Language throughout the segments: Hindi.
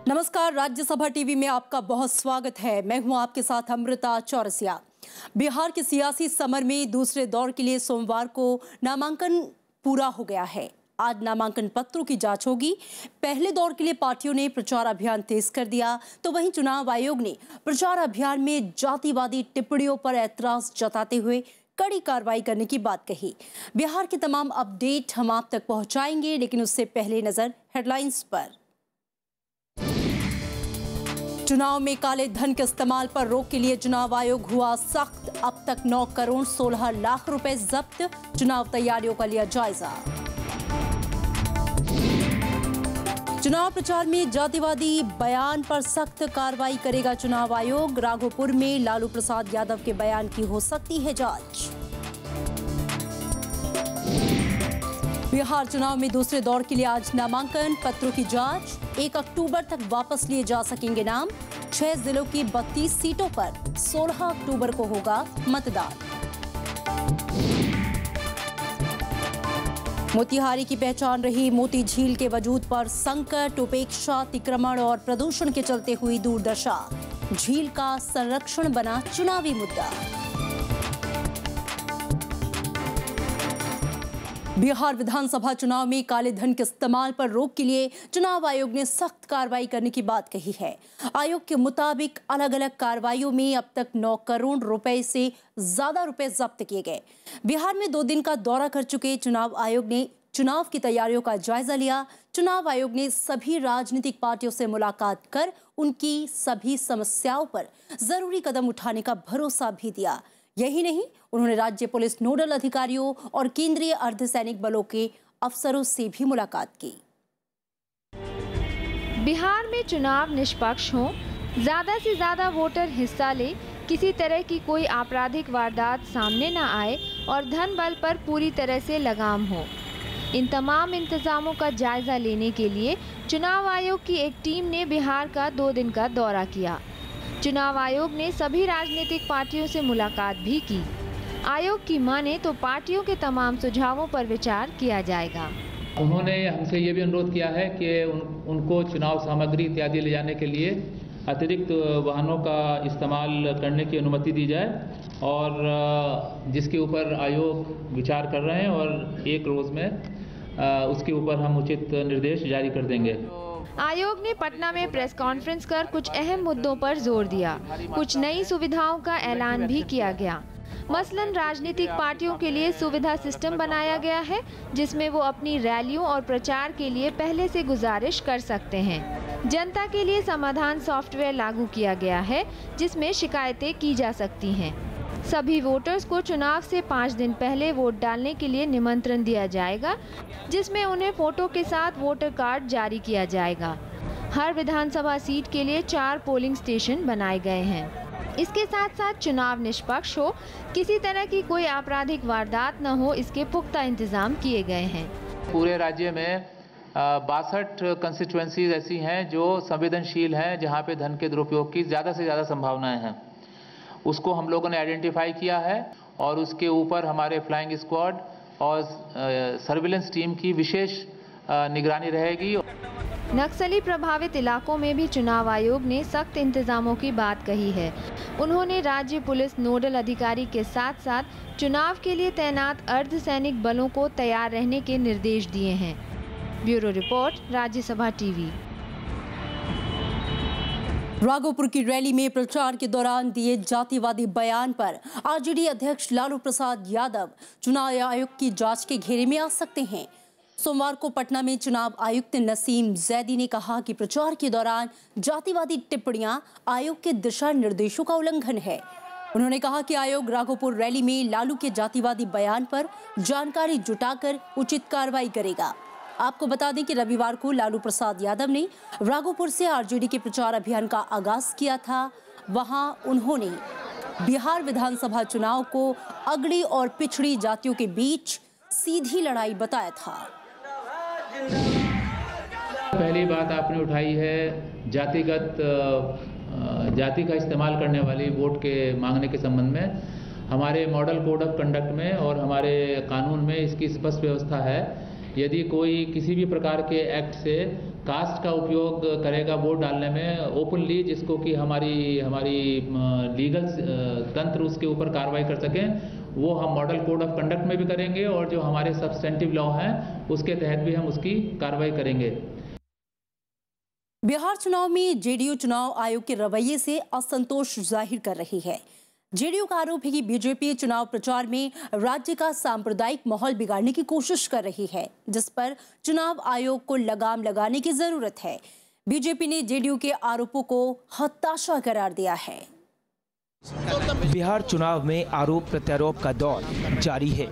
नमस्कार, राज्यसभा टीवी में आपका बहुत स्वागत है। मैं हूं आपके साथ अमृता चौरसिया। बिहार के सियासी समर में दूसरे दौर के लिए सोमवार को नामांकन पूरा हो गया है। आज नामांकन पत्रों की जांच होगी। पहले दौर के लिए पार्टियों ने प्रचार अभियान तेज कर दिया, तो वहीं चुनाव आयोग ने प्रचार अभियान में जातिवादी टिप्पणियों पर ऐतराज जताते हुए कड़ी कार्रवाई करने की बात कही। बिहार के तमाम अपडेट हम आप तक पहुंचाएंगे, लेकिन उससे पहले नजर हेडलाइंस पर। चुनाव में काले धन के इस्तेमाल पर रोक के लिए चुनाव आयोग हुआ सख्त। अब तक 9 करोड़ 16 लाख रुपए जब्त। चुनाव तैयारियों का लिया जायजा। चुनाव प्रचार में जातिवादी बयान पर सख्त कार्रवाई करेगा चुनाव आयोग। राघोपुर में लालू प्रसाद यादव के बयान की हो सकती है जांच। बिहार चुनाव में दूसरे दौर के लिए आज नामांकन पत्रों की जांच। 1 अक्टूबर तक वापस लिए जा सकेंगे नाम। 6 जिलों की 32 सीटों पर 16 अक्टूबर को होगा मतदान। मोतिहारी की पहचान रही मोती झील के वजूद पर संकट, उपेक्षा, अतिक्रमण और प्रदूषण के चलते हुई दुर्दशा। झील का संरक्षण बना चुनावी मुद्दा। बिहार विधानसभा चुनाव में काले धन के इस्तेमाल पर रोक के लिए चुनाव आयोग ने सख्त कार्रवाई करने की बात कही है। आयोग के मुताबिक अलग अलग कार्रवाइयों में अब तक 9 करोड़ रुपए से ज्यादा रुपए जब्त किए गए। बिहार में 2 दिन का दौरा कर चुके चुनाव आयोग ने चुनाव की तैयारियों का जायजा लिया। चुनाव आयोग ने सभी राजनीतिक पार्टियों से मुलाकात कर उनकी सभी समस्याओं पर जरूरी कदम उठाने का भरोसा भी दिया। यही नहीं, उन्होंने राज्य पुलिस नोडल अधिकारियों और केंद्रीय अर्धसैनिक बलों के अफसरों से भी मुलाकात की। बिहार में चुनाव निष्पक्ष हो, ज्यादा से ज्यादा वोटर हिस्सा ले, किसी तरह की कोई आपराधिक वारदात सामने न आए और धन बल पर पूरी तरह से लगाम हो। इन तमाम इंतजामों का जायजा लेने के लिए चुनाव आयोग की एक टीम ने बिहार का 2 दिन का दौरा किया। चुनाव आयोग ने सभी राजनीतिक पार्टियों से मुलाकात भी की। आयोग की माने तो पार्टियों के तमाम सुझावों पर विचार किया जाएगा। उन्होंने हमसे ये भी अनुरोध किया है कि उनको चुनाव सामग्री इत्यादि ले जाने के लिए अतिरिक्त वाहनों का इस्तेमाल करने की अनुमति दी जाए, और जिसके ऊपर आयोग विचार कर रहे हैं और 1 रोज में उसके ऊपर हम उचित निर्देश जारी कर देंगे। आयोग ने पटना में प्रेस कॉन्फ्रेंस कर कुछ अहम मुद्दों पर जोर दिया। कुछ नई सुविधाओं का ऐलान भी किया गया। मसलन राजनीतिक पार्टियों के लिए सुविधा सिस्टम बनाया गया है, जिसमें वो अपनी रैलियों और प्रचार के लिए पहले से गुजारिश कर सकते हैं। जनता के लिए समाधान सॉफ्टवेयर लागू किया गया है, जिसमें शिकायतें की जा सकती हैं। सभी वोटर्स को चुनाव से 5 दिन पहले वोट डालने के लिए निमंत्रण दिया जाएगा, जिसमें उन्हें फोटो के साथ वोटर कार्ड जारी किया जाएगा। हर विधानसभा सीट के लिए 4 पोलिंग स्टेशन बनाए गए हैं। इसके साथ साथ चुनाव निष्पक्ष हो, किसी तरह की कोई आपराधिक वारदात न हो, इसके पुख्ता इंतजाम किए गए हैं। पूरे राज्य में 62 कंस्टिट्यूएंसीज ऐसी हैं जो संवेदनशील हैं, जहां पे धन के दुरुपयोग की ज़्यादा से ज़्यादा संभावनाएं हैं। उसको हम लोगों ने आइडेंटिफाई किया है और उसके ऊपर हमारे फ्लाइंग स्क्वाड और सर्विलेंस टीम की विशेष निगरानी रहेगी। नक्सली प्रभावित इलाकों में भी चुनाव आयोग ने सख्त इंतजामों की बात कही है। उन्होंने राज्य पुलिस नोडल अधिकारी के साथ साथ चुनाव के लिए तैनात अर्धसैनिक बलों को तैयार रहने के निर्देश दिए हैं। Bureau report, Rajya Sabha TV. Raghopur की रैली में प्रचार के दौरान दिए जातिवादी बयान पर आरजेडी अध्यक्ष लालू प्रसाद यादव चुनाव आयोग की जांच के घेरे में आ सकते हैं। सोमवार को पटना में चुनाव आयुक्त नसीम जैदी ने कहा कि प्रचार के दौरान जातिवादी टिप्पणियां आयोग के दिशा निर्देशों का उल्लंघन है। उन्होंने कहा कि आयोग राघोपुर रैली में लालू के जातिवादी बयान पर जानकारी जुटाकर उचित कार्रवाई करेगा। आपको बता दें कि रविवार को लालू प्रसाद यादव ने राघोपुर से आरजेडी के प्रचार अभियान का आगाज किया था। वहां उन्होंने बिहार विधानसभा चुनाव को अगड़ी और पिछड़ी जातियों के बीच सीधी लड़ाई बताया था। पहली बात आपने उठाई है जाति का इस्तेमाल करने वाली वोट के मांगने के संबंध में। हमारे मॉडल कोड ऑफ कंडक्ट में और हमारे कानून में इसकी स्पष्ट व्यवस्था है। यदि कोई किसी भी प्रकार के एक्ट से कास्ट का उपयोग करेगा वोट डालने में ओपनली, जिसको कि हमारी लीगल तंत्र उसके ऊपर कार्रवाई कर सकें, वो हम मॉडल कोड ऑफ कंडक्ट में भी करेंगे और जो हमारे सब्सटेंटिव लॉ हैं उसके तहत भी हम उसकी कार्रवाई करेंगे। बिहार चुनाव में जेडीयू चुनाव आयोग के रवैये से असंतोष जाहिर कर रही है। जेडीयू का आरोप है कि बीजेपी चुनाव प्रचार में राज्य का सांप्रदायिक माहौल बिगाड़ने की कोशिश कर रही है, जिस पर चुनाव आयोग को लगाम लगाने की जरूरत है। बीजेपी ने जेडीयू के आरोपों को हताशा करार दिया है। बिहार चुनाव में आरोप प्रत्यारोप का दौर जारी है।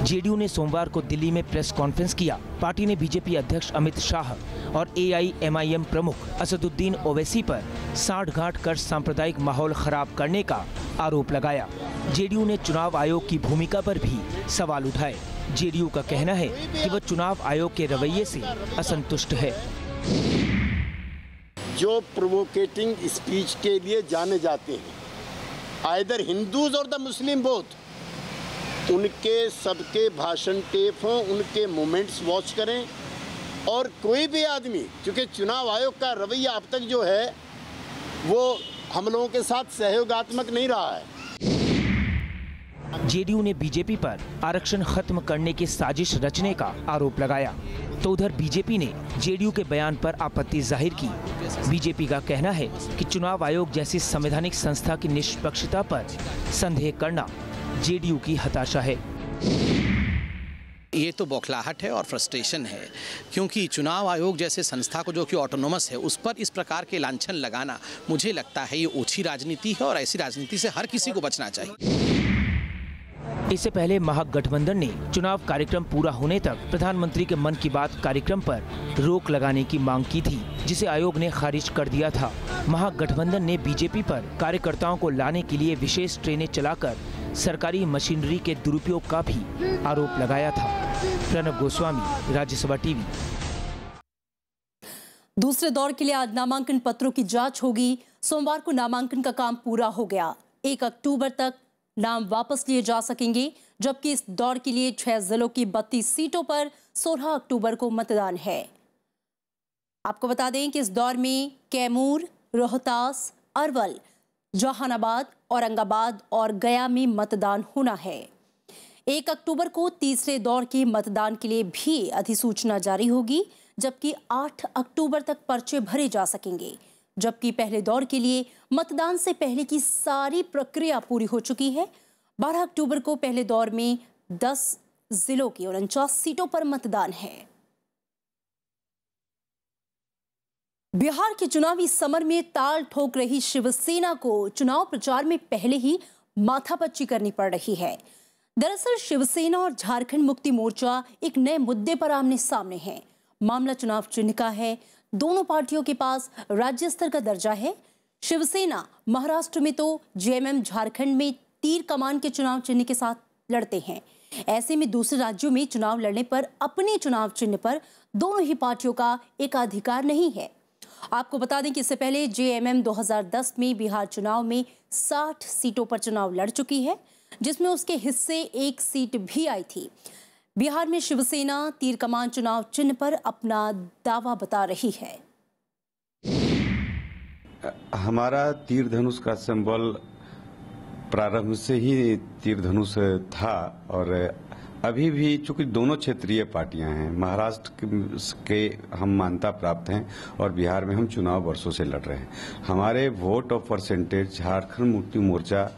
जेडीयू ने सोमवार को दिल्ली में प्रेस कॉन्फ्रेंस किया। पार्टी ने बीजेपी अध्यक्ष अमित शाह और एआईएमआईएम प्रमुख असदुद्दीन ओवैसी पर सांठगांठ कर सांप्रदायिक माहौल खराब करने का आरोप लगाया। जेडीयू ने चुनाव आयोग की भूमिका पर भी सवाल उठाए। जेडीयू का कहना है कि वह चुनाव आयोग के रवैये से असंतुष्ट है। जो प्रोवोकेटिंग स्पीच के लिए जाने जाते हैं, आइदर हिंदूज और द मुस्लिम बोथ, उनके सबके भाषण टेप हों, उनके मोमेंट्स वॉच करें। और कोई भी आदमी, क्योंकि चुनाव आयोग का रवैया अब तक जो है वो हम लोगों के साथ सहयोगात्मक नहीं रहा है। जेडीयू ने बीजेपी पर आरक्षण खत्म करने की साजिश रचने का आरोप लगाया, तो उधर बीजेपी ने जेडीयू के बयान पर आपत्ति जाहिर की। बीजेपी का कहना है कि चुनाव आयोग जैसी संवैधानिक संस्था की निष्पक्षता पर संदेह करना जेडीयू की हताशा है। ये तो बौखलाहट है और फ्रस्ट्रेशन है, क्योंकि चुनाव आयोग जैसे संस्था को जो कि ऑटोनोमस है, उस पर इस प्रकार के लांछन लगाना, मुझे लगता है ये ओछी राजनीति है और ऐसी राजनीति से हर किसी को बचना चाहिए। इससे पहले महागठबंधन ने चुनाव कार्यक्रम पूरा होने तक प्रधानमंत्री के मन की बात कार्यक्रम पर रोक लगाने की मांग की थी, जिसे आयोग ने खारिज कर दिया था। महागठबंधन ने बीजेपी पर कार्यकर्ताओं को लाने के लिए विशेष ट्रेनें चलाकर सरकारी मशीनरी के दुरुपयोग का भी आरोप लगाया था। प्रणब गोस्वामी, राज्यसभा टीवी। दूसरे दौर के लिए आज नामांकन पत्रों की जांच होगी। सोमवार को नामांकन का काम पूरा हो गया। 1 अक्टूबर तक नाम वापस लिए जा सकेंगे, जबकि इस दौर के लिए 6 जिलों की 32 सीटों पर 16 अक्टूबर को मतदान है। आपको बता दें कि इस दौर में कैमूर, रोहतास, अरवल, जहानाबाद, औरंगाबाद और गया में मतदान होना है। 1 अक्टूबर को तीसरे दौर के मतदान के लिए भी अधिसूचना जारी होगी, जबकि 8 अक्टूबर तक पर्चे भरे जा सकेंगे। जबकि पहले दौर के लिए मतदान से पहले की सारी प्रक्रिया पूरी हो चुकी है। 12 अक्टूबर को पहले दौर में 10 जिलों की 49 सीटों पर मतदान है। बिहार के चुनावी समर में ताल ठोक रही शिवसेना को चुनाव प्रचार में पहले ही माथापच्ची करनी पड़ रही है। दरअसल शिवसेना और झारखंड मुक्ति मोर्चा एक नए मुद्दे पर आमने सामने हैं। मामला चुनाव चिन्ह का है। दोनों पार्टियों के पास राज्य स्तर का दर्जा है। शिवसेना महाराष्ट्र में तो जेएमएम झारखंड में तीर कमान के चुनाव चिन्ह के साथ लड़ते हैं। ऐसे में दूसरे राज्यों में चुनाव लड़ने पर अपने चुनाव चिन्ह पर दोनों ही पार्टियों का एकाधिकार नहीं है। आपको बता दें कि इससे पहले जेएमएम 2010 में बिहार चुनाव में 60 सीटों पर चुनाव लड़ चुकी है, जिसमें उसके हिस्से 1 सीट भी आई थी। बिहार में शिवसेना तीर कमान चुनाव चिन्ह पर अपना दावा बता रही है। हमारा तीर धनुष का सिंबल प्रारंभ से ही तीर धनुष था और अभी भी, चूंकि दोनों क्षेत्रीय पार्टियां हैं, महाराष्ट्र के हम मान्यता प्राप्त हैं और बिहार में हम चुनाव वर्षों से लड़ रहे हैं। हमारे vote of percentage Jharkhand Mukti Morcha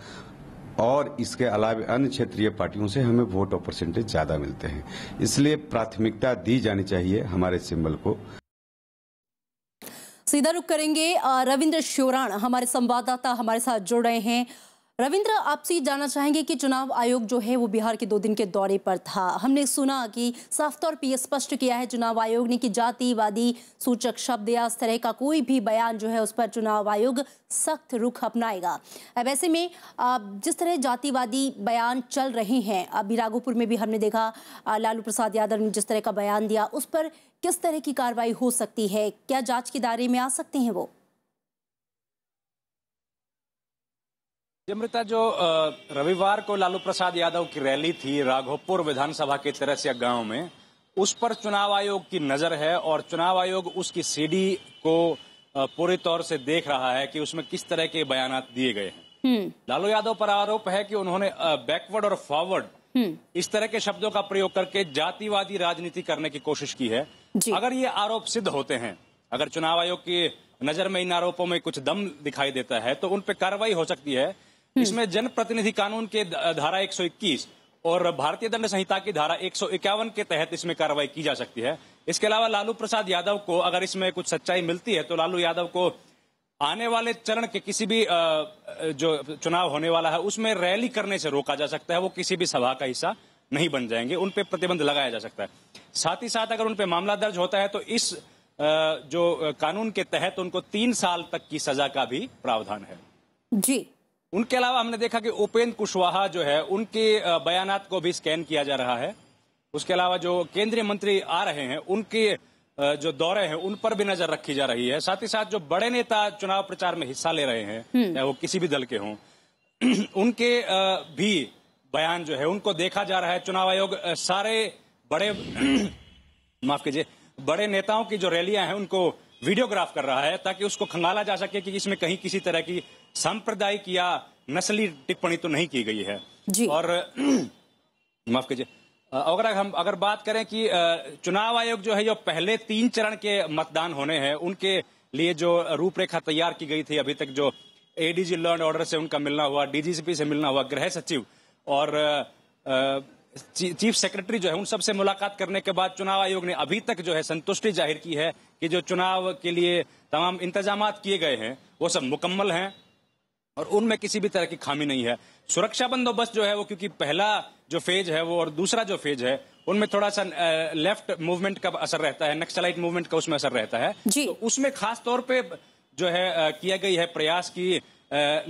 और इसके अलावा अन्य क्षेत्रीय पार्टियों से हमें वोट ऑफ परसेंटेज ज्यादा मिलते हैं, इसलिए प्राथमिकता दी जानी चाहिए हमारे सिंबल को। सीधा रुख करेंगे, रविंद्र श्योराण हमारे संवाददाता हमारे साथ जुड़ रहे हैं। रविंद्र, आपसे जानना चाहेंगे कि चुनाव आयोग जो है वो बिहार के 2 दिन के दौरे पर था। हमने सुना कि साफ तौर पर यह स्पष्ट किया है चुनाव आयोग ने कि जातिवादी सूचक शब्द या इस तरह का कोई भी बयान जो है उस पर चुनाव आयोग सख्त रुख अपनाएगा। अब ऐसे में जिस तरह जातिवादी बयान चल रहे हैं, अभी राघोपुर में भी हमने देखा लालू प्रसाद यादव ने जिस तरह का बयान दिया, उस पर किस तरह की कार्रवाई हो सकती है? क्या जांच के दायरे में आ सकते हैं वो? अमृता, जो रविवार को लालू प्रसाद यादव की रैली थी राघोपुर विधानसभा के तरसिया गांव में, उस पर चुनाव आयोग की नजर है और चुनाव आयोग उसकी सीडी को पूरी तौर से देख रहा है कि उसमें किस तरह के बयानात दिए गए हैं। लालू यादव पर आरोप है कि उन्होंने बैकवर्ड और फॉरवर्ड इस तरह के शब्दों का प्रयोग करके जातिवादी राजनीति करने की कोशिश की है। अगर ये आरोप सिद्ध होते हैं, अगर चुनाव आयोग की नजर में इन आरोपों में कुछ दम दिखाई देता है तो उन पर कार्रवाई हो सकती है। इसमें जनप्रतिनिधि कानून के धारा 121 और भारतीय दंड संहिता की धारा 151 के तहत इसमें कार्रवाई की जा सकती है। इसके अलावा लालू प्रसाद यादव को अगर इसमें कुछ सच्चाई मिलती है तो लालू यादव को आने वाले चरण के किसी भी जो चुनाव होने वाला है उसमें रैली करने से रोका जा सकता है। वो किसी भी सभा का हिस्सा नहीं बन जाएंगे, उन पे प्रतिबंध लगाया जा सकता है। साथ ही साथ अगर उन पे मामला दर्ज होता है तो इस जो कानून के तहत उनको 3 साल तक की सजा का भी प्रावधान है। जी। उनके अलावा हमने देखा कि उपेंद्र कुशवाहा जो है उनके बयानात को भी स्कैन किया जा रहा है। उसके अलावा जो केंद्रीय मंत्री आ रहे हैं उनके जो दौरे हैं उन पर भी नजर रखी जा रही है। साथ ही साथ जो बड़े नेता चुनाव प्रचार में हिस्सा ले रहे हैं, चाहे वो किसी भी दल के हों, उनके भी बयान जो है उनको देखा जा रहा है। चुनाव आयोग सारे बड़े माफ कीजिए बड़े नेताओं की जो रैलियां हैं उनको वीडियोग्राफ कर रहा है ताकि उसको खंगाला जा सके कि इसमें कहीं किसी तरह की सांप्रदायिक या नस्ली टिप्पणी तो नहीं की गई है। जी। और माफ कीजिए अगर बात करें कि चुनाव आयोग जो है जो पहले 3 चरण के मतदान होने हैं उनके लिए जो रूपरेखा तैयार की गई थी, अभी तक जो एडीजी लॉ एंड ऑर्डर से उनका मिलना हुआ, डीजीपी से मिलना हुआ, गृह सचिव और चीफ सेक्रेटरी जो है उन सबसे मुलाकात करने के बाद चुनाव आयोग ने अभी तक जो है संतुष्टि जाहिर की है कि जो चुनाव के लिए तमाम इंतजामात किए गए हैं वो सब मुकम्मल हैं और उनमें किसी भी तरह की खामी नहीं है। सुरक्षा बंदोबस्त जो है वो क्योंकि पहला जो फेज है वो और दूसरा जो फेज है उनमें थोड़ा सा लेफ्ट मूवमेंट का असर रहता है, नक्सलाइट मूवमेंट का उसमें असर रहता है। तो उसमें खास तौर पे जो है किया गई है प्रयास की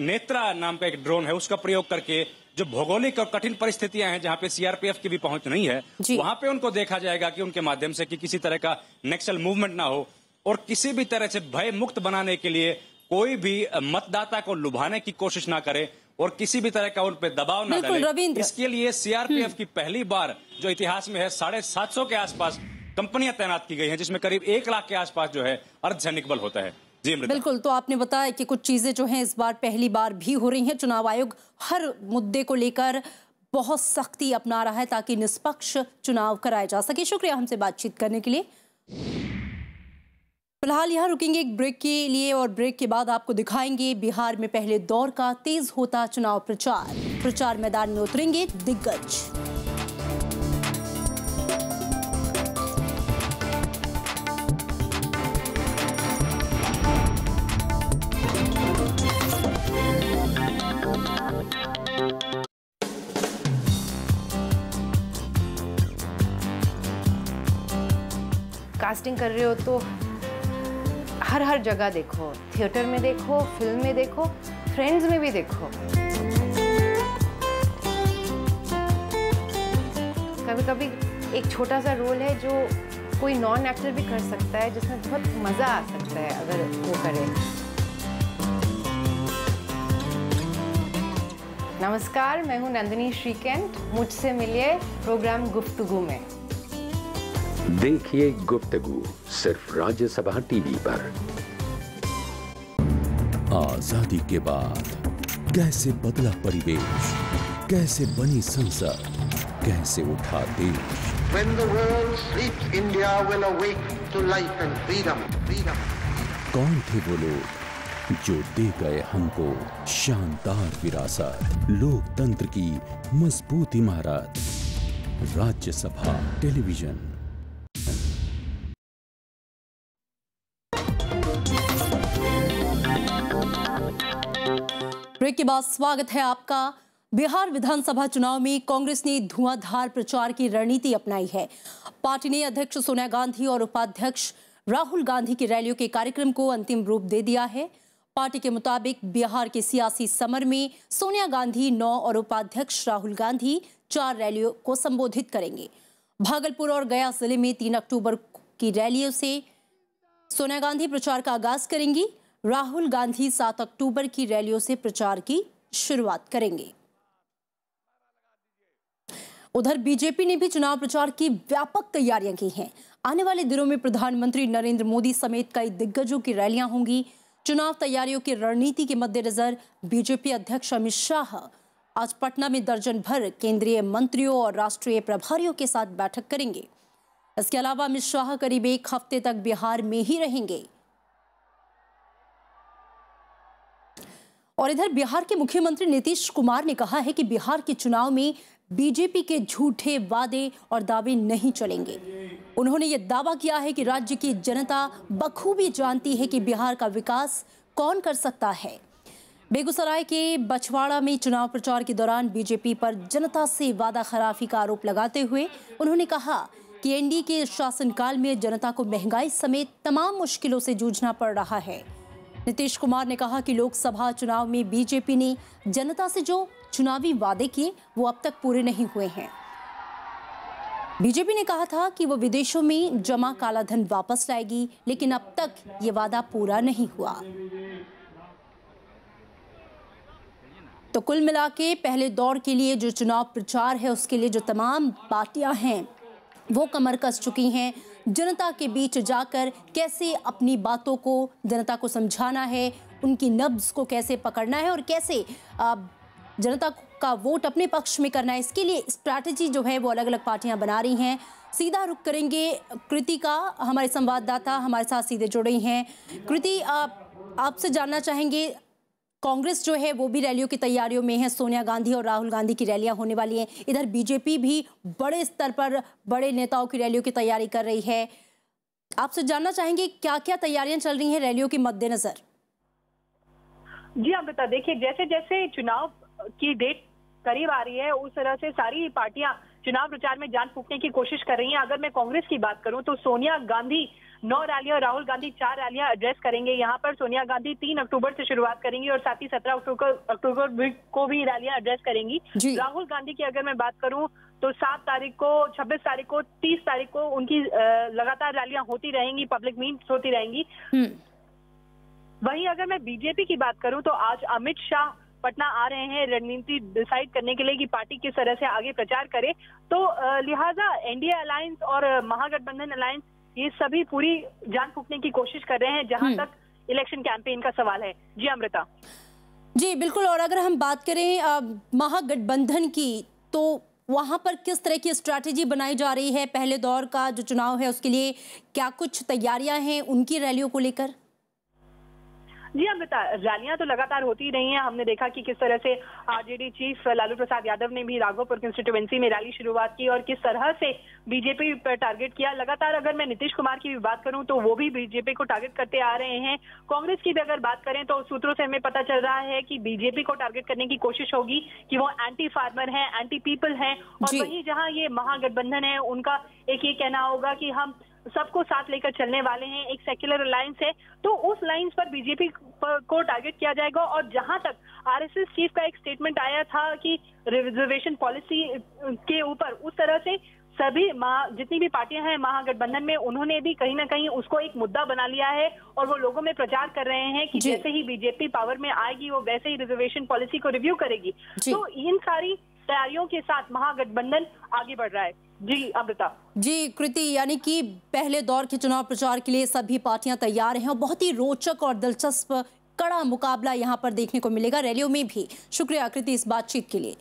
नेत्रा नाम का एक ड्रोन है उसका प्रयोग करके जो भौगोलिक और कठिन परिस्थितियां हैं जहां पे सीआरपीएफ की भी पहुंच नहीं है वहां पे उनको देखा जाएगा कि उनके माध्यम से कि किसी तरह का नक्सल मूवमेंट ना हो और किसी भी तरह से भय मुक्त बनाने के लिए कोई भी मतदाता को लुभाने की कोशिश ना करे और किसी भी तरह का उन पे दबाव ना डाले। इसके लिए सीआरपीएफ की पहली बार जो इतिहास में है 750 के आसपास कंपनियां तैनात की गई हैं जिसमें करीब 1 लाख के आसपास जो है अर्धसैनिक बल होता है। जी बिल्कुल। तो आपने बताया कि कुछ चीजें जो हैं इस बार पहली बार भी हो रही हैं। चुनाव आयोग हर मुद्दे को लेकर बहुत सख्ती अपना रहा है ताकि निष्पक्ष चुनाव कराए जा सके। शुक्रिया हमसे बातचीत करने के लिए। फिलहाल यहाँ रुकेंगे एक ब्रेक के लिए और ब्रेक के बाद आपको दिखाएंगे बिहार में पहले दौर का तेज होता चुनाव प्रचार मैदान में उतरेंगे दिग्गज। कास्टिंग कर रहे हो तो हर जगह देखो, थिएटर में देखो, फिल्म में देखो, फ्रेंड्स में भी देखो। कभी कभी एक छोटा सा रोल है जो कोई नॉन एक्टर भी कर सकता है जिसमें बहुत मजा आ सकता है अगर वो करे। नमस्कार, मैं हूं नंदिनी श्रीकांत। मुझसे मिलिए प्रोग्राम गुफ्तगू में। देखिए गुफ्तगू सिर्फ राज्यसभा टीवी पर। आजादी के बाद कैसे बदला परिवेश, कैसे बनी संसद, कैसे उठा देश। When the world sleeps, India will awake to life and freedom. कौन थे वो लोग जो दे गए हमको शानदार विरासत, लोकतंत्र की मजबूत इमारत। राज्यसभा टेलीविजन। ब्रेक के बाद स्वागत है आपका। बिहार विधानसभा चुनाव में कांग्रेस ने धुआंधार प्रचार की रणनीति अपनाई है। पार्टी ने अध्यक्ष सोनिया गांधी और उपाध्यक्ष राहुल गांधी की रैलियों के कार्यक्रम को अंतिम रूप दे दिया है। पार्टी के मुताबिक बिहार के सियासी समर में सोनिया गांधी 9 और उपाध्यक्ष राहुल गांधी 4 रैलियों को संबोधित करेंगे। भागलपुर और गया जिले में 3 अक्टूबर की रैलियों से सोनिया गांधी प्रचार का आगाज करेंगी। राहुल गांधी 7 अक्टूबर की रैलियों से प्रचार की शुरुआत करेंगे। उधर बीजेपी ने भी चुनाव प्रचार की व्यापक तैयारियां की हैं। आने वाले दिनों में प्रधानमंत्री नरेंद्र मोदी समेत कई दिग्गजों की रैलियां होंगी। चुनाव तैयारियों की रणनीति के मद्देनजर बीजेपी अध्यक्ष अमित शाह आज पटना में दर्जन भर केंद्रीय मंत्रियों और राष्ट्रीय प्रभारियों के साथ बैठक करेंगे। इसके अलावा अमित शाह करीब एक हफ्ते तक बिहार में ही रहेंगे। और इधर बिहार के मुख्यमंत्री नीतीश कुमार ने कहा है कि बिहार के चुनाव में बीजेपी के झूठे वादे और दावे नहीं चलेंगे। उन्होंने ये दावा किया है कि राज्य की जनता बखूबी जानती है कि बिहार का विकास कौन कर सकता है। बेगूसराय के बछवाड़ा में चुनाव प्रचार के दौरान बीजेपी पर जनता से वादा खिलाफी का आरोप लगाते हुए उन्होंने कहा कि एनडीए के शासनकाल में जनता को महंगाई समेत तमाम मुश्किलों से जूझना पड़ रहा है। नीतीश कुमार ने कहा कि लोकसभा चुनाव में बीजेपी ने जनता से जो चुनावी वादे किए वो अब तक पूरे नहीं हुए हैं। बीजेपी ने कहा था कि वो विदेशों में जमा काला धन वापस लाएगी, लेकिन अब तक ये वादा पूरा नहीं हुआ। तो कुल मिला के पहले दौर के लिए जो चुनाव प्रचार है उसके लिए जो तमाम पार्टियां हैं वो कमर कस चुकी हैं। जनता के बीच जाकर कैसे अपनी बातों को जनता को समझाना है, उनकी नब्ज को कैसे पकड़ना है और कैसे जनता का वोट अपने पक्ष में करना है, इसके लिए स्ट्रैटेजी जो है वो अलग अलग पार्टियां बना रही हैं। सीधा रुख करेंगे कृति का, हमारे संवाददाता हमारे साथ सीधे जुड़े हैं। कृति, आपसे जानना चाहेंगे, कांग्रेस जो है वो भी रैलियों की तैयारियों में है, सोनिया गांधी और राहुल गांधी की रैलियां होने वाली हैं। इधर बीजेपी भी बड़े स्तर पर बड़े नेताओं की रैलियों की तैयारी कर रही है। आपसे जानना चाहेंगे क्या क्या तैयारियां चल रही हैं रैलियों के मद्देनजर? जी अमृता, देखिए जैसे जैसे चुनाव की डेट करीब आ रही है उस तरह से सारी पार्टियां चुनाव प्रचार में जान फूंकने की कोशिश कर रही हैं। अगर मैं कांग्रेस की बात करूं तो सोनिया गांधी 9 रैलियां, राहुल गांधी 4 रैलियां एड्रेस करेंगे। यहाँ पर सोनिया गांधी 3 अक्टूबर से शुरुआत करेंगी और साथ ही 17 अक्टूबर को भी रैलियां एड्रेस करेंगी। राहुल गांधी की अगर मैं बात करूं तो 7 तारीख को, 26 तारीख को, 30 तारीख को उनकी लगातार रैलियां होती रहेंगी, पब्लिक मीट्स होती रहेंगी। वहीं अगर मैं बीजेपी की बात करूं तो आज अमित शाह पटना आ रहे हैं रणनीति डिसाइड करने के लिए कि पार्टी किस तरह से आगे प्रचार करे। तो लिहाजा एनडीए अलायंस और महागठबंधन अलायंस ये सभी पूरी जान फूंकने की कोशिश कर रहे हैं जहां तक इलेक्शन कैंपेन का सवाल है। जी अमृता। जी बिल्कुल। और अगर हम बात करें महागठबंधन की, तो वहां पर किस तरह की स्ट्रैटेजी बनाई जा रही है? पहले दौर का जो चुनाव है उसके लिए क्या कुछ तैयारियां हैं उनकी रैलियों को लेकर? जी अमृता, रैलियां तो लगातार होती रही हैं। हमने देखा कि किस तरह से आरजेडी चीफ लालू प्रसाद यादव ने भी राघोपुर कंस्टिट्यूएंसी में रैली शुरुआत की और किस तरह से बीजेपी पर टारगेट किया। लगातार अगर मैं नीतीश कुमार की भी बात करूं तो वो भी बीजेपी को टारगेट करते आ रहे हैं। कांग्रेस की भी अगर बात करें तो सूत्रों से हमें पता चल रहा है कि बीजेपी को टारगेट करने की कोशिश होगी कि वो एंटी फार्मर है, एंटी पीपल है। और वहीं जहां ये महागठबंधन है उनका एक ये कहना होगा कि हम सबको साथ लेकर चलने वाले हैं, एक सेक्युलर अलायंस है, तो उस लाइंस पर बीजेपी को टारगेट किया जाएगा। और जहां तक आरएसएस चीफ का एक स्टेटमेंट आया था कि रिजर्वेशन पॉलिसी के ऊपर, उस तरह से सभी जितनी भी पार्टियां हैं महागठबंधन में उन्होंने भी कहीं ना कहीं उसको एक मुद्दा बना लिया है और वो लोगों में प्रचार कर रहे हैं कि जैसे ही बीजेपी पावर में आएगी वो वैसे ही रिजर्वेशन पॉलिसी को रिव्यू करेगी। तो इन सारी तैयारियों के साथ महागठबंधन आगे बढ़ रहा है। जी अमृता। जी कृति, यानी कि पहले दौर के चुनाव प्रचार के लिए सभी पार्टियां तैयार हैं और बहुत ही रोचक और दिलचस्प कड़ा मुकाबला यहां पर देखने को मिलेगा रैलियों में भी। शुक्रिया कृति इस बातचीत के लिए।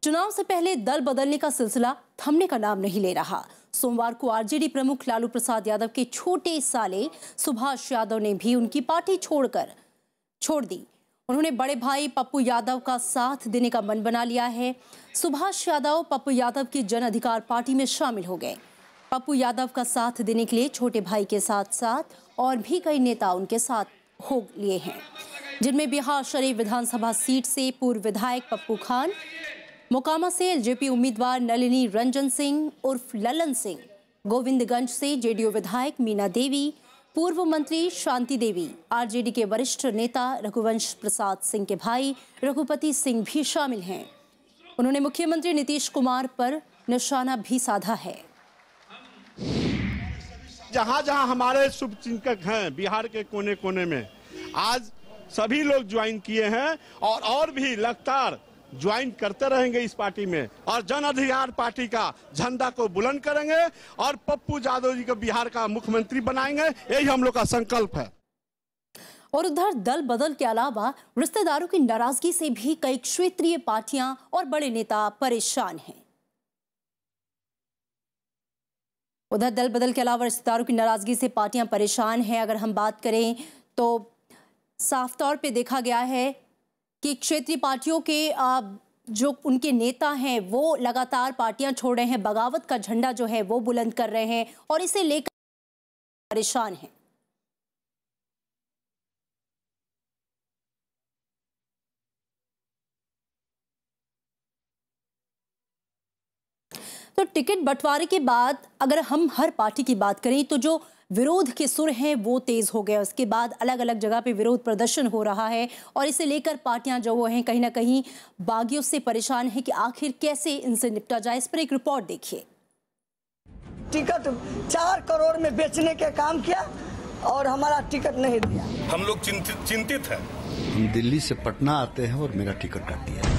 चुनाव से पहले दल बदलने का सिलसिला थमने का नाम नहीं ले रहा। सोमवार को आरजेडी प्रमुख लालू प्रसाद यादव के छोटे साले सुभाष यादव ने भी उनकी पार्टी छोड़ दी। उन्होंने बड़े भाई पप्पू यादव का साथ देने का मन बना लिया है। सुभाष यादव पप्पू यादव की जन अधिकार पार्टी में शामिल हो गए। पप्पू यादव का साथ देने के लिए छोटे भाई के साथ साथ और भी कई नेता उनके साथ हो लिए हैं, जिनमें बिहार शरीफ विधानसभा सीट से पूर्व विधायक पप्पू खान, मोकामा से एलजेपी उम्मीदवार नलिनी रंजन सिंह उर्फ ललन सिंह, गोविंदगंज से जेडीयू विधायक मीना देवी, पूर्व मंत्री शांति देवी, आरजेडी के वरिष्ठ नेता रघुवंश प्रसाद सिंह के भाई रघुपति सिंह भी शामिल हैं। उन्होंने मुख्यमंत्री नीतीश कुमार पर निशाना भी साधा है। जहां जहां हमारे शुभचिंतक हैं बिहार के कोने कोने में, आज सभी लोग ज्वाइन किए हैं और भी लगातार ज्वाइन करते रहेंगे इस पार्टी में और जन अधिकार पार्टी का झंडा को बुलंद करेंगे और पप्पू यादव जी को बिहार का मुख्यमंत्री बनाएंगे। यही हम लोग का संकल्प है। और उधर दल बदल के अलावा रिश्तेदारों की नाराजगी से भी कई क्षेत्रीय पार्टियां और बड़े नेता परेशान हैं। उधर दल बदल के अलावा रिश्तेदारों की नाराजगी से पार्टियां परेशान हैं। अगर हम बात करें तो साफ तौर पे देखा गया है कि क्षेत्रीय पार्टियों के जो उनके नेता हैं वो लगातार पार्टियां छोड़ रहे हैं, बगावत का झंडा जो है वो बुलंद कर रहे हैं और इसे लेकर परेशान हैं। तो टिकट बंटवारे के बाद अगर हम हर पार्टी की बात करें तो जो विरोध के सुर हैं वो तेज हो गए। उसके बाद अलग अलग जगह पे विरोध प्रदर्शन हो रहा है और इसे लेकर पार्टियां जो वो हैं कहीं ना कहीं बागियों से परेशान है कि आखिर कैसे इनसे निपटा जाए। इस पर एक रिपोर्ट देखिए। टिकट 4 करोड़ में बेचने के काम किया और हमारा टिकट नहीं दिया। हम लोग चिंतित हैं। हम दिल्ली से पटना आते हैं और मेरा टिकट काट दिया।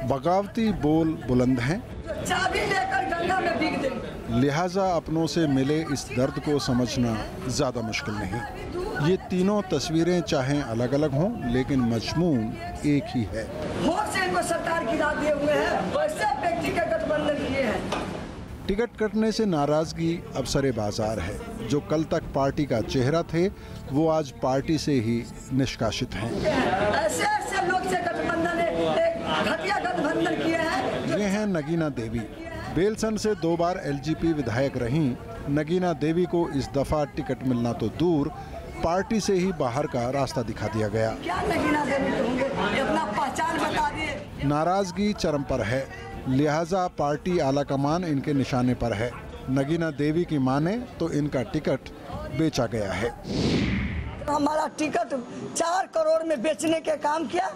बगावती बोल बुलंद हैं, चाबी लेकर गंगा में बिक देंगे। लिहाजा अपनों से मिले इस दर्द को समझना ज्यादा मुश्किल नहीं। ये तीनों तस्वीरें चाहे अलग अलग हों लेकिन मजमून एक ही है। वोट से इनको सरकार गिरा दिए हुए हैं, वैसे व्यक्ति के गठबंधन किए हैं। टिकट कटने से नाराजगी अब सरे बाजार है। जो कल तक पार्टी का चेहरा थे वो आज पार्टी से ही निष्कासित हैं। ऐसे लोग से गठबंधन घटिया गठबंधन किए हैं। ये हैं नगीना देवी। बेलसन से 2 बार एलजीपी विधायक रहीं नगीना देवी को इस दफा टिकट मिलना तो दूर पार्टी से ही बाहर का रास्ता दिखा दिया गया। क्या नगीना देवी होंगे? अपना पहचान बता दिए। नाराजगी चरम पर है, लिहाजा पार्टी आलाकमान इनके निशाने पर है। नगीना देवी की माने तो इनका टिकट बेचा गया है। हमारा टिकट 4 करोड़ में बेचने के काम किया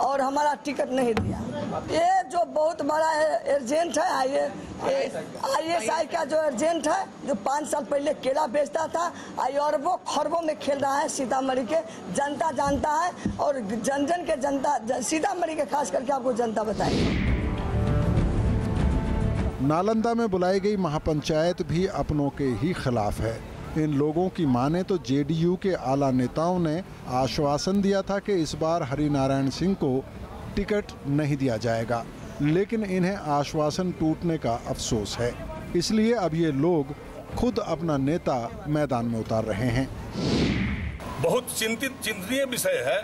और हमारा टिकट नहीं दिया। ये जो बहुत बड़ा एजेंट है, ISI का जो एजेंट है, जो 5 साल पहले केला बेचता था, अरबों खरबों में खेल रहा है। सीतामढ़ी के जनता जानता है और जन जन के जनता, सीतामढ़ी के खास करके आपको जनता बताएगी। नालंदा में बुलाई गई महापंचायत भी अपनों के ही खिलाफ है। इन लोगों की माने तो जेडीयू के आला नेताओं ने आश्वासन दिया था कि इस बार हरिनारायण सिंह को टिकट नहीं दिया जाएगा, लेकिन इन्हें आश्वासन टूटने का अफसोस है। इसलिए अब ये लोग खुद अपना नेता मैदान में उतार रहे हैं। बहुत चिंतनीय विषय है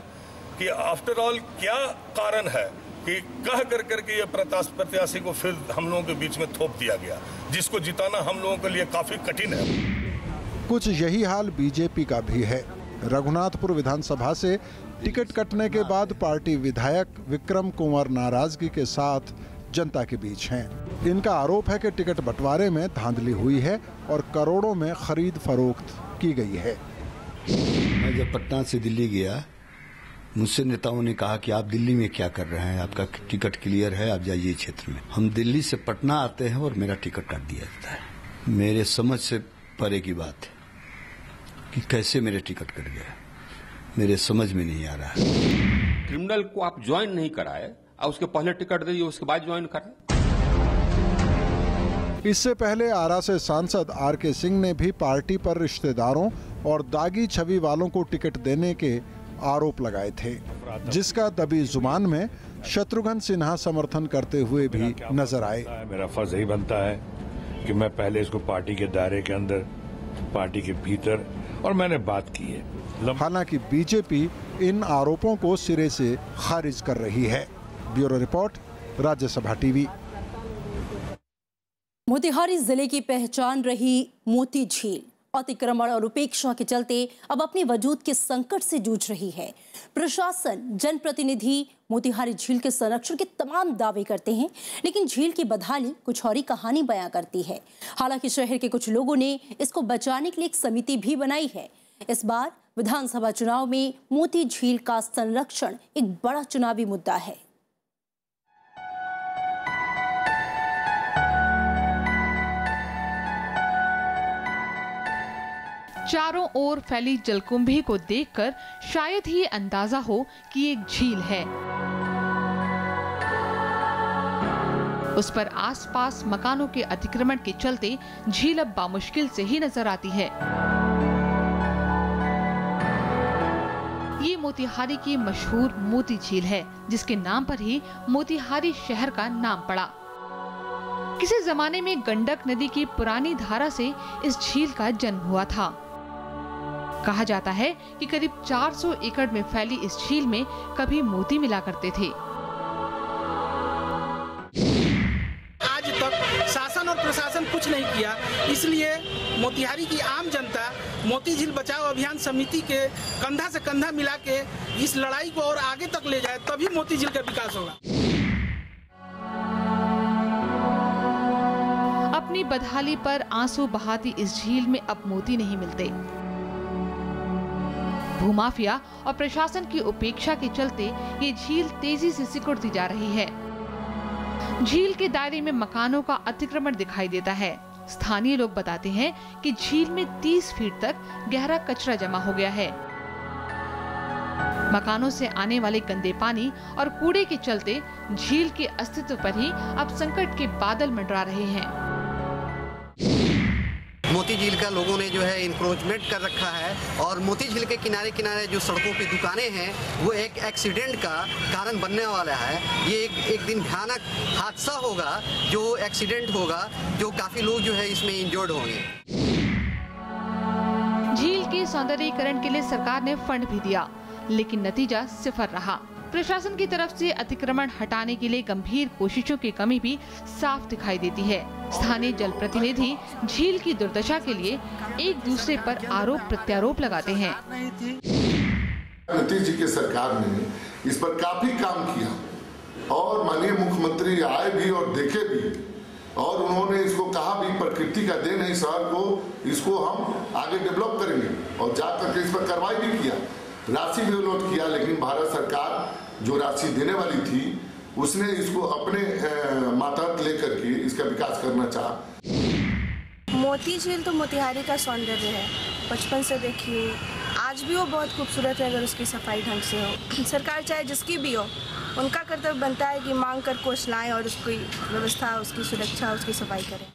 कि आफ्टर ऑल क्या कारण है कि कह कर के ये प्रत्याशी को फिर हम लोगों के बीच में थोप दिया गया, जिसको जिताना हम लोगों के लिए काफी कठिन है। कुछ यही हाल बीजेपी का भी है। रघुनाथपुर विधानसभा से टिकट कटने के बाद पार्टी विधायक विक्रम कुंवर नाराजगी के साथ जनता के बीच हैं। इनका आरोप है कि टिकट बंटवारे में धांधली हुई है और करोड़ों में खरीद फरोख्त की गई है। मैं जब पटना से दिल्ली गया, मुझसे नेताओं ने कहा कि आप दिल्ली में क्या कर रहे हैं, आपका टिकट क्लियर है, आप जाइए क्षेत्र में। हम दिल्ली से पटना आते हैं और मेरा टिकट काट दिया जाता है। मेरे समझ से परे की बात है कि कैसे मेरे टिकट कट गया, मेरे समझ में नहीं आ रहा है। क्रिमिनल को आप ज्वाइन नहीं कराए और उसके पहले टिकट दे दिए, उसके बाद ज्वाइन कराए। इससे पहले आरा से सांसद आर.के. सिंह ने भी पार्टी पर रिश्तेदारों और दागी छवि वालों को टिकट देने के आरोप लगाए थे, जिसका दबी जुबान में शत्रुघ्न सिन्हा समर्थन करते हुए भी नजर आए। मेरा फर्ज यही बनता है कि मैं पहले इसको पार्टी के दायरे के अंदर, पार्टी के भीतर, और मैंने बात की है। हालांकि बीजेपी इन आरोपों को सिरे से खारिज कर रही है। Bureau report, Rajya Sabha TV. Motihari जिले की पहचान रही मोती झील अतिक्रमण और उपेक्षा के चलते अब अपने वजूद के संकट से जूझ रही है। प्रशासन, जनप्रतिनिधि मोतिहारी झील के संरक्षण के तमाम दावे करते हैं, लेकिन झील की बदहाली कुछ और ही कहानी बयां करती है। हालांकि शहर के कुछ लोगों ने इसको बचाने के लिए एक समिति भी बनाई है। इस बार विधानसभा चुनाव में मोती झील का संरक्षण एक बड़ा चुनावी मुद्दा है। चारों ओर फैली जलकुंभी को देखकर शायद ही अंदाजा हो कि एक झील है। उस पर आसपास मकानों के अतिक्रमण के चलते झील अब बामुश्किल से ही नजर आती है। ये मोतिहारी की मशहूर मोती झील है, जिसके नाम पर ही मोतिहारी शहर का नाम पड़ा। किसी जमाने में गंडक नदी की पुरानी धारा से इस झील का जन्म हुआ था। कहा जाता है कि करीब 400 एकड़ में फैली इस झील में कभी मोती मिला करते थे। आज तक शासन और प्रशासन कुछ नहीं किया, इसलिए मोतिहारी की आम जनता मोती झील बचाओ अभियान समिति के कंधा से कंधा मिला के इस लड़ाई को और आगे तक ले जाए, तभी मोती झील का विकास होगा। अपनी बदहाली पर आंसू बहाती इस झील में अब मोती नहीं मिलते। भूमाफिया और प्रशासन की उपेक्षा के चलते ये झील तेजी से सिकुड़ती जा रही है। झील के दायरे में मकानों का अतिक्रमण दिखाई देता है। स्थानीय लोग बताते हैं कि झील में 30 फीट तक गहरा कचरा जमा हो गया है। मकानों से आने वाले गंदे पानी और कूड़े के चलते झील के अस्तित्व पर ही अब संकट के बादल मंडरा रहे हैं। मोती झील का लोगों ने जो है इंक्रोचमेंट कर रखा है और मोती झील के किनारे किनारे जो सड़कों पे दुकानें हैं वो एक एक्सीडेंट का कारण बनने वाला है। ये एक दिन भयानक हादसा होगा, जो एक्सीडेंट होगा, जो काफी लोग जो है इसमें इंजर्ड होंगे। झील के सौंदर्यीकरण के लिए सरकार ने फंड भी दिया, लेकिन नतीजा सिफर रहा। प्रशासन की तरफ से अतिक्रमण हटाने के लिए गंभीर कोशिशों की कमी भी साफ दिखाई देती है। स्थानीय जनप्रतिनिधि झील की दुर्दशा के लिए एक दूसरे पर आरोप प्रत्यारोप लगाते हैं। नीतीश जी की सरकार ने इस पर काफी काम किया और माननीय मुख्यमंत्री आए भी और देखे भी, और उन्होंने इसको कहा भी प्रकृति का देन है शहर को, इसको हम आगे डेवलप करेंगे, और जाकर के इस पर कार्रवाई भी किया, राशि भी अलॉट किया। लेकिन भारत सरकार जो राशि देने वाली थी उसने इसको अपने मातहत लेकर के इसका विकास करना चाहा। मोती झील तो मोतिहारी का सौंदर्य है, बचपन से देखिए, आज भी वो बहुत खूबसूरत है अगर उसकी सफाई ढंग से हो। सरकार चाहे जिसकी भी हो, उनका कर्तव्य बनता है कि मांग कर कोष लाएं और उसकी व्यवस्था, उसकी सुरक्षा, उसकी सफाई करें।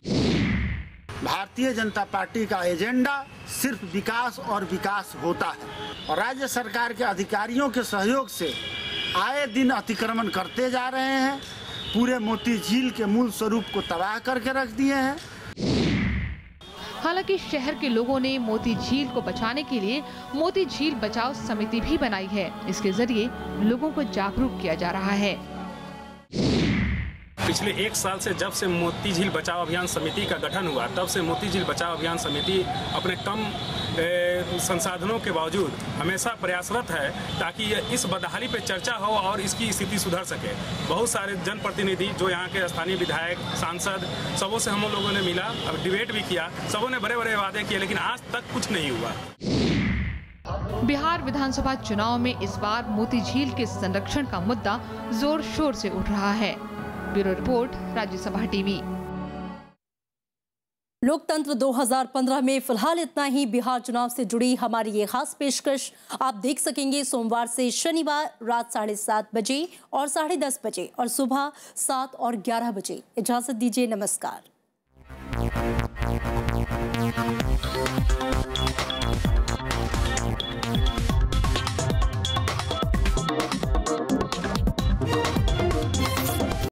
भारतीय जनता पार्टी का एजेंडा सिर्फ विकास और विकास होता है, और राज्य सरकार के अधिकारियों के सहयोग से आए दिन अतिक्रमण करते जा रहे हैं, पूरे मोती झील के मूल स्वरूप को तबाह करके रख दिए हैं। हालांकि शहर के लोगों ने मोती झील को बचाने के लिए मोती झील बचाओ समिति भी बनाई है। इसके जरिए लोगों को जागरूक किया जा रहा है। पिछले 1 साल से जब से मोती झील बचाओ अभियान समिति का गठन हुआ, तब से मोती झील बचाओ अभियान समिति अपने कम संसाधनों के बावजूद हमेशा प्रयासरत है ताकि इस बदहाली पे चर्चा हो और इसकी स्थिति सुधर सके। बहुत सारे जनप्रतिनिधि जो यहाँ के स्थानीय विधायक, सांसद, सबों से हम लोगों ने मिला, अब डिबेट भी किया, सबों ने बड़े बड़े वादे किए, लेकिन आज तक कुछ नहीं हुआ। बिहार विधानसभा चुनाव में इस बार मोती झील के संरक्षण का मुद्दा जोर शोर से उठ रहा है। Bureau report, Rajya Sabha TV. लोकतंत्र 2015 में फिलहाल इतना ही। बिहार चुनाव से जुड़ी हमारी ये खास पेशकश आप देख सकेंगे सोमवार से शनिवार रात 7:30 बजे और 10:30 बजे और सुबह 7 और 11 बजे। इजाजत दीजिए, नमस्कार।